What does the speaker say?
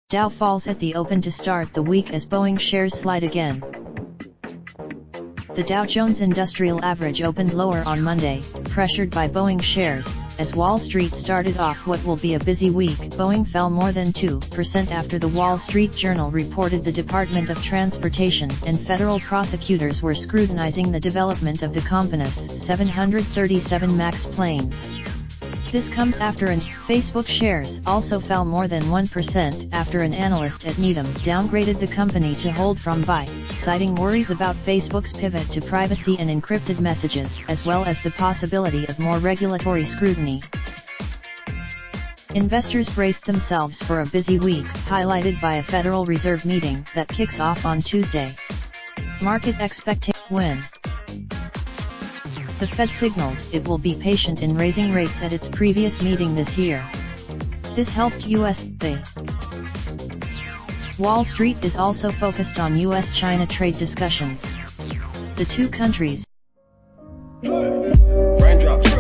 Dow falls at the open to start the week as Boeing shares slide again. The Dow Jones Industrial Average opened lower on Monday, pressured by Boeing shares. As Wall Street started off what will be a busy week, Boeing fell more than 2% after the Wall Street Journal reported the Department of Transportation and federal prosecutors were scrutinizing the development of the company's 737 MAX planes. This comes after Facebook shares also fell more than 1% after an analyst at Needham downgraded the company to hold from buy, citing worries about Facebook's pivot to privacy and encrypted messages, as well as the possibility of more regulatory scrutiny. Investors braced themselves for a busy week, highlighted by a Federal Reserve meeting that kicks off on Tuesday. Market expectation when the Fed signaled it will be patient in raising rates at its previous meeting this year. This helped U.S.A. Wall Street is also focused on U.S.-China trade discussions. The two countries Raindrops